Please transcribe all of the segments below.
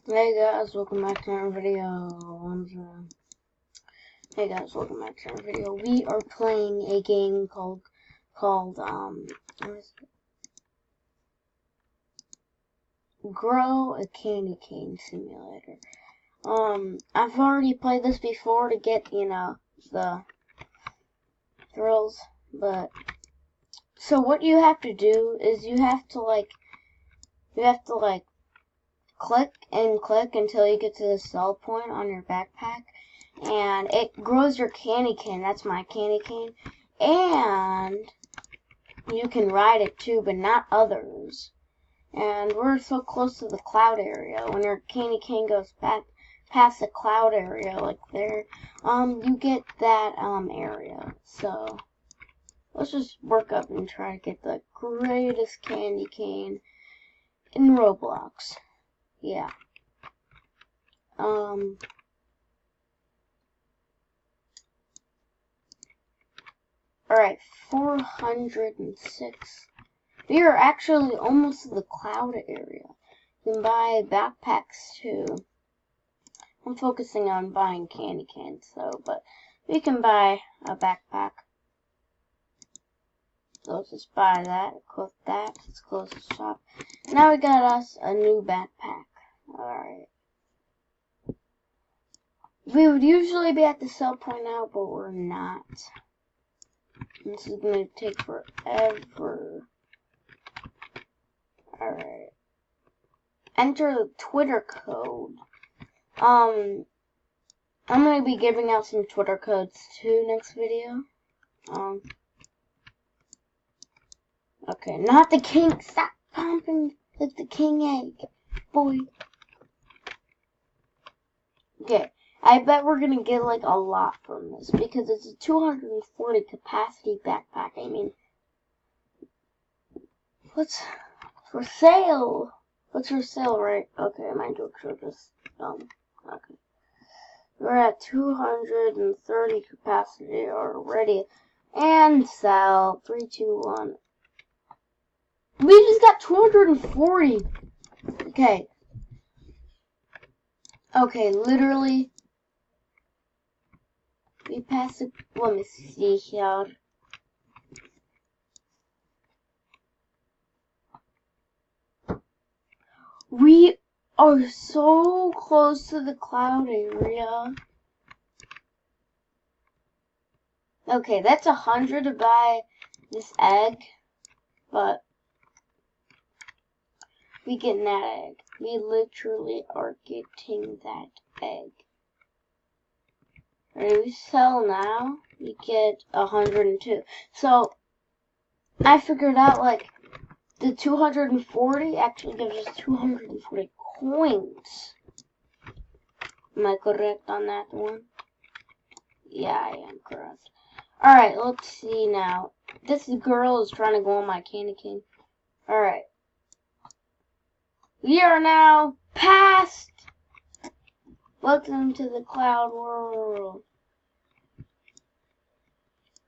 Hey guys, welcome back to our video. Hey guys, welcome back to our video. We are playing a game called what is it? Grow a Candy Cane Simulator. I've already played this before to get, the thrills, but so what you have to do is you have to click and click until you get to the sell point on your backpack, and it grows your candy cane. That's my candy cane, and you can ride it too, but not others. And we're so close to the cloud area. When your candy cane goes back past the cloud area, like there, you get that area. So let's just work up and try to get the greatest candy cane in Roblox. Yeah. Alright, 406. We are actually almost to the cloud area. You can buy backpacks too. I'm focusing on buying candy canes though, but we can buy a backpack. So let's just buy that, equip that, let's close the shop. Now we got us a new backpack. Alright. We would usually be at the sell point now, but we're not. This is going to take forever. Alright. Enter the Twitter code. I'm going to be giving out some Twitter codes too next video. Okay, not the king. Stop pumping like the king egg, boy. Okay, I bet we're going to get like a lot from this because it's a 240 capacity backpack. I mean, what's for sale? What's for sale, right? Okay, my jokes are just dumb. Okay. We're at 230 capacity already. And sell. 3, 2, 1. We just got 240. Okay. Okay, literally. We passed it. Let me see here. We are so close to the cloud area. Okay, that's 100 to buy this egg, but we get that egg. We literally are getting that egg. Alright, we sell now. We get 102. So I figured out like the 240 actually gives us 240 coins. Am I correct on that one? Yeah, I am correct. Alright, let's see now. This girl is trying to go on my candy cane. Alright. We are now past. Welcome to the cloud world.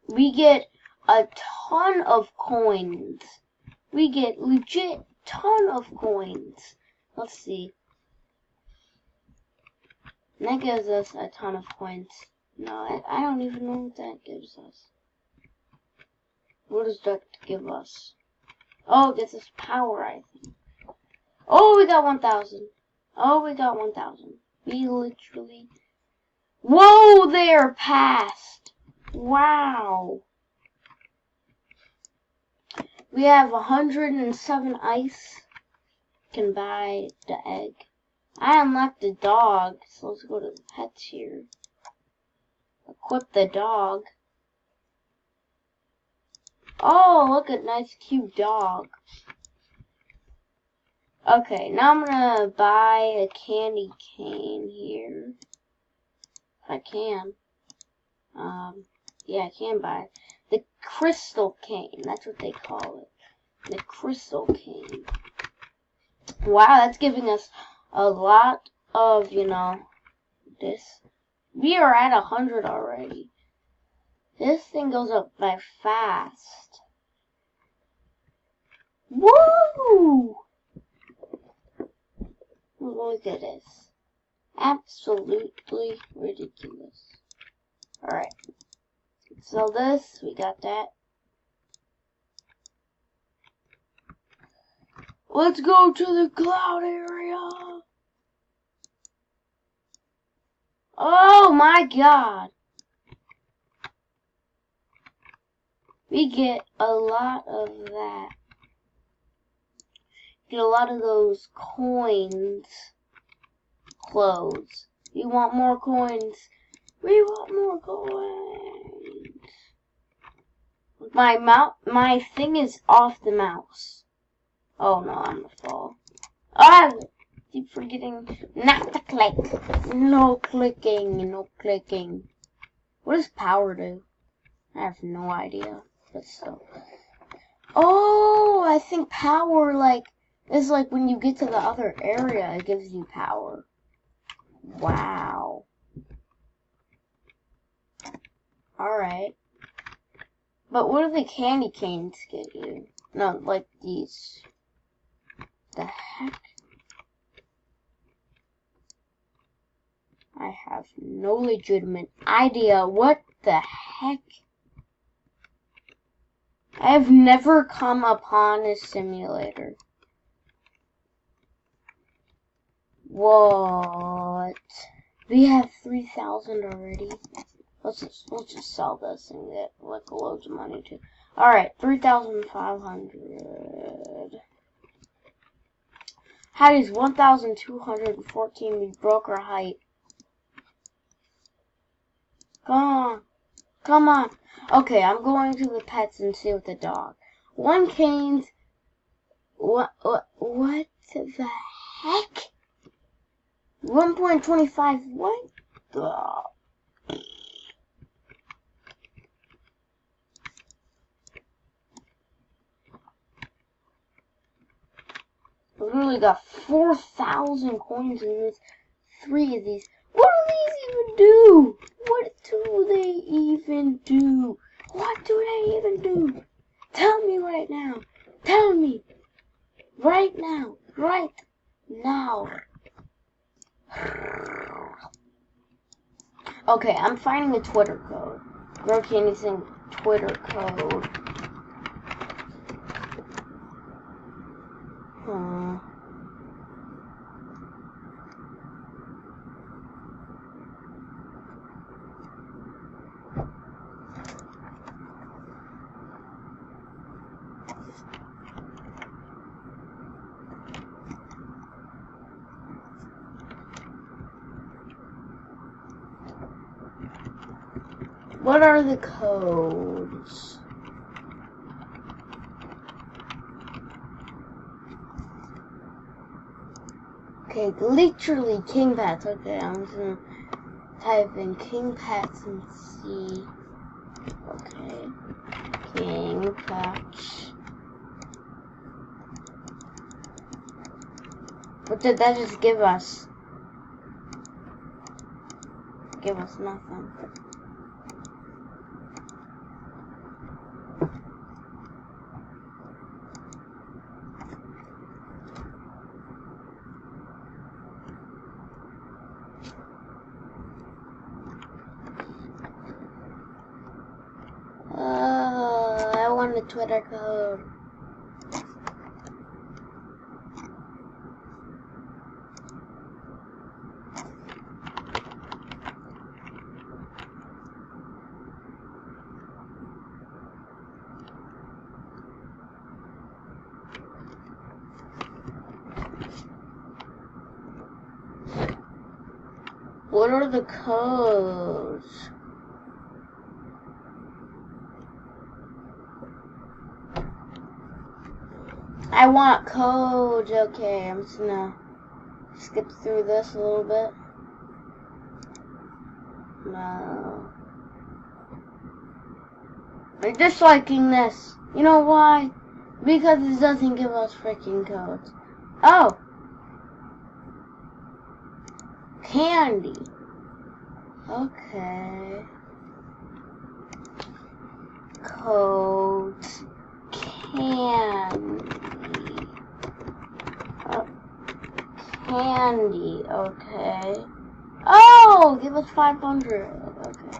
We get a ton of coins. We get legit ton of coins. Let's see. And that gives us a ton of coins. No, I don't even know what that gives us. What does that give us? Oh, it gives us power, I think. Oh, we got 1,000. Oh, we got 1,000. We literally... Whoa, they're past. Wow. We have 107 ice. Can buy the egg. I unlocked the dog, so let's go to the pets here. Equip the dog. Oh, look at nice cute dog. Okay, now I'm gonna buy a candy cane here. If I can. Yeah, I can buy the crystal cane. That's what they call it. The crystal cane. Wow, that's giving us a lot of, this. We are at 100 already. This thing goes up by fast. Woo! Look at this. Absolutely ridiculous. Alright. Sell this. We got that. Let's go to the cloud area. Oh my god. We get a lot of that. Get a lot of those coins. Clothes. You want more coins? We want more coins. My thing is off the mouse. Oh no, I'm gonna fall. I keep forgetting not to click. No clicking, no clicking. What does power do? I have no idea. But still. Oh, I think power is like when you get to the other area, it gives you power. Wow. Alright. But what do the candy canes get you? No, like these. The heck? I have no legitimate idea. What the heck? I have never come upon a simulator. What? We have 3,000 already. Let's just sell this and get like loads of money too. All right, 3,500. Height is 1,214. We broke our height. Come on, come on. Okay, I'm going to the pets and see with the dog. 1 canes. What the heck? 1.25. What the? I literally got 4,000 coins in this. 3 of these. What do these even do? What do they even do? What do they even do? Tell me right now. Tell me. Right now. Right now. Okay, I'm finding a Twitter code. GrowCandySing Twitter code. What are the codes? Okay, literally King Pets. Okay, I'm just gonna type in King Pets and see. Okay, King Pets. What did that just give us? Give us nothing. I want the Twitter code. What are the codes? I want codes. Okay, I'm just gonna skip through this a little bit. No. I'm disliking this. You know why? Because it doesn't give us freaking codes. Oh! Candy. Okay. Codes. Candy. candy. Okay. Oh, give us 500. Okay.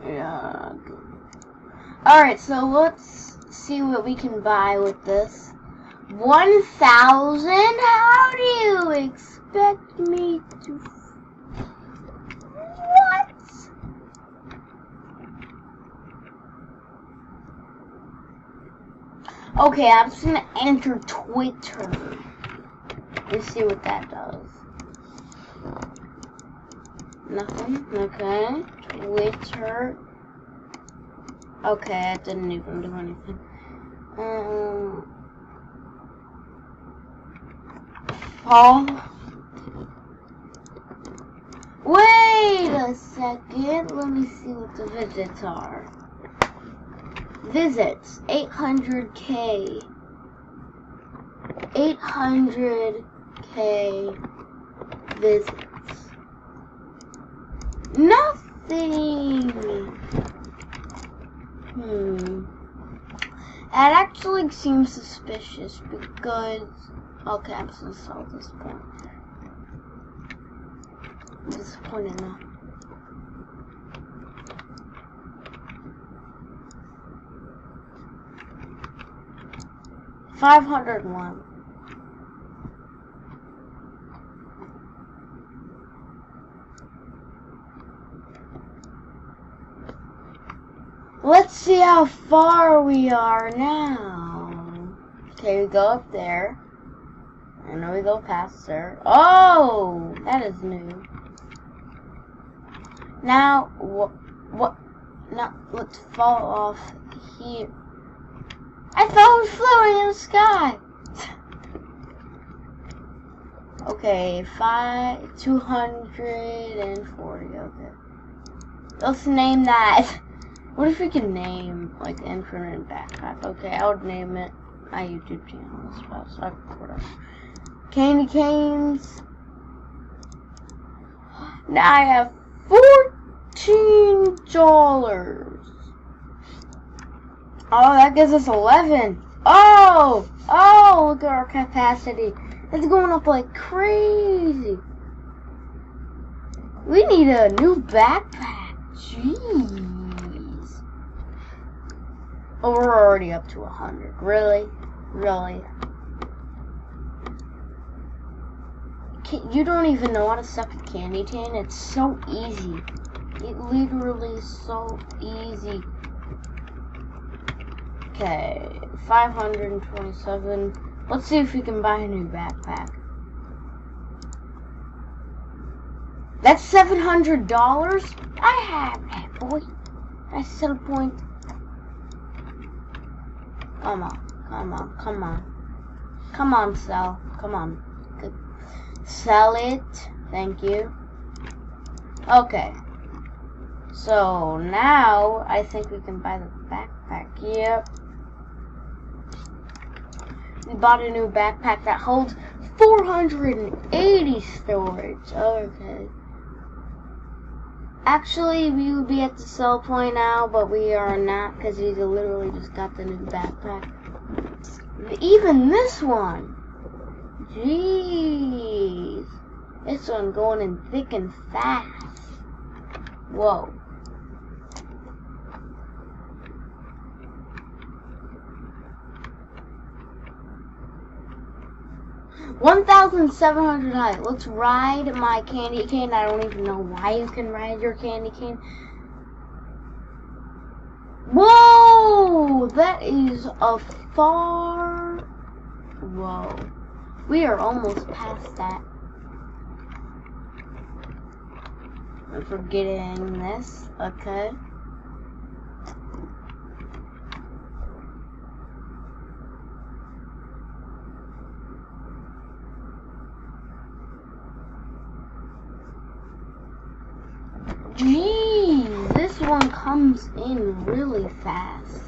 Yeah. Alright, so let's see what we can buy with this. 1,000? How do you expect me to... What? Okay, I'm just gonna enter Twitter. Let's see what that does. Nothing. Okay. Twitter. Okay, it didn't even do anything. Fall. Wait a second. Let me see what the visits are. Visits 800K. 800K visits. Nothing. That actually seems suspicious because... Okay, I'm just gonna sell this point. I'm disappointed now. $501. Let's see how far we are now. Okay, we go up there. And then we go past there. Oh, that is new. Now, what? Now, let's fall off here. I thought I was floating in the sky. Okay, 240. Okay. Let's name that. What if we can name like Infinite Backpack? Okay, I would name it my YouTube channel. So whatever. Candy canes. Now I have $14. Oh, that gives us 11. Oh, look at our capacity. It's going up like crazy. We need a new backpack. Jeez. Oh, we're already up to 100. Really? Really? You don't even know how to suck a candy cane? It's so easy. It literally is so easy. Okay, 527. Let's see if we can buy a new backpack. That's $700? I have that, boy. That's still a point. Come on, come on, come on. Come on, sell. Come on. Good. Sell it. Thank you. Okay. So now I think we can buy the backpack. Yep. We bought a new backpack that holds 480 storage. Okay. Actually, we would be at the sell point now, but we are not because we literally just got the new backpack. Even this one. Jeez. This one going in thick and fast. Whoa. $1,700. Let's ride my candy cane. I don't even know why you can ride your candy cane. Whoa! That is a far... Whoa. We are almost past that. I'm forgetting this. Okay. Jeez, this one comes in really fast.